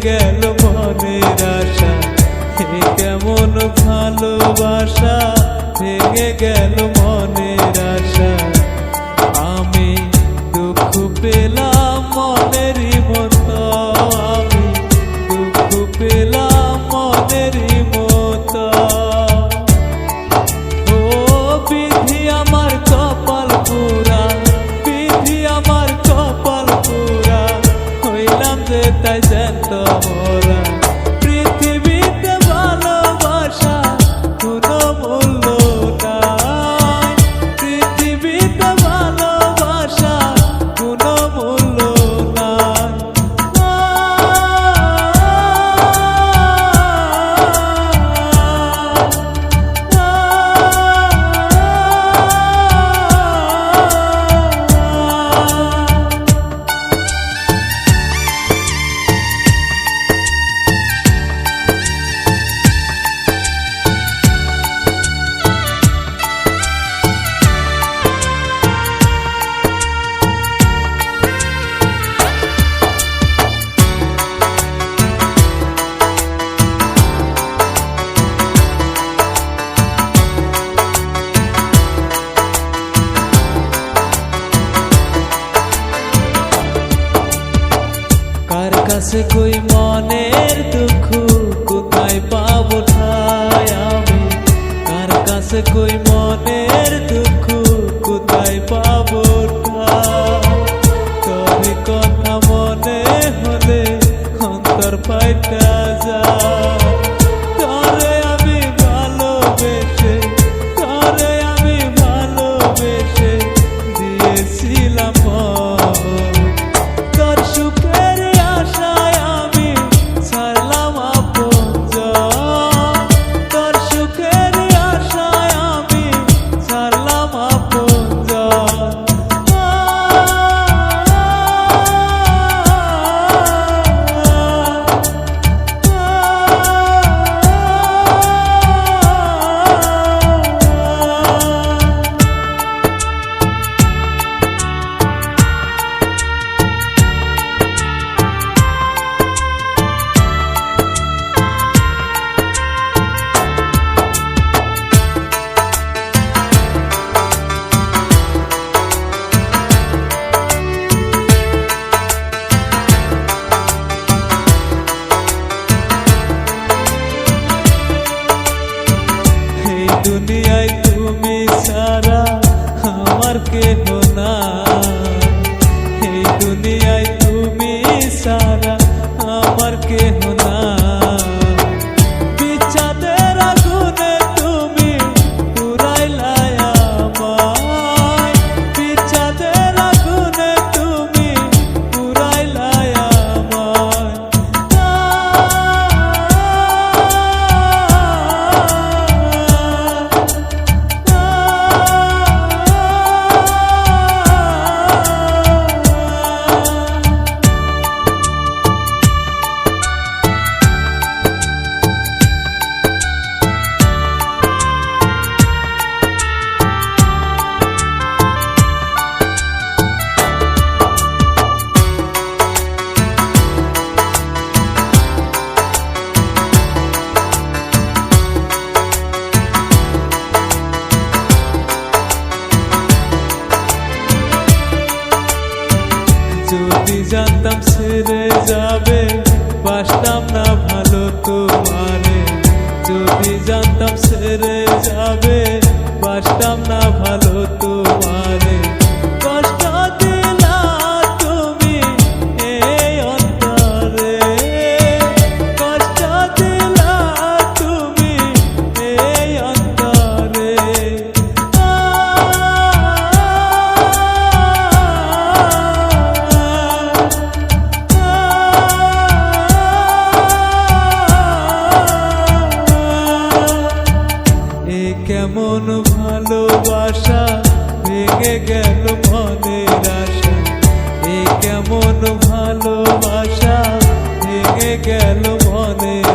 গেল মনের আশা, এ কেমন ভালোবাসা ভেঙে গেল মনের আশা। আমি দুঃখ পেলাম মনেরই মতো, আমি দুঃখ পেলাম মনেরই মতো। ও বিধি আমার কপাল পুরা, বিধি আমার কপাল পুরা, হইলাম যে তাই জ্যান্ত মোরা। পৃথিবীতে ভালোবাসা কোনো মূল্য নাই, পৃথিবীতে ভালোবাসা কোনো মূল্য নাই। কার কাছে কই মনের দুঃখ কোথায় পাবো ঠাই আমি, কার কাছে কই মনের দুঃখ কোথায় পাবো ঠাই। তবে কথা মনে হলে অন্তর পাইটা যায়, তরে আমি ভালোবেসে, তরে আমি ভালোবেসে দিয়েছিলাম তোর সুখের আশায় আমি ছাড়লাম আপনজন, তোর সুখের আশায় আমি ছাড়লাম আপনজন। দুনিয়ায় তুমি ছাড়া আমার কেহ নাই, এই দুনিয়ায় তুমি ছাড়া আমার কেহ নাই। বিষাদের আগুনে তুমি পুরাইলাই আমায়, বিষাদের আগুনে তুমি পুরাইলাই আমায়। যদি জানতাম ছেড়ে যাবে বাসতাম না ভালো তোমারে, যদি জানতাম ছেড়ে যাবে বাসতাম না ভালো তোমারে। কষ্ট দিলা তুমি এই অন্তরে, কষ্ট দিলা তুমি এই অন্তরে। কেমন ভালোবাসা ভেঙে গেল মনের আশা, এ কেমন ভালোবাসা ভেঙে গেল মনের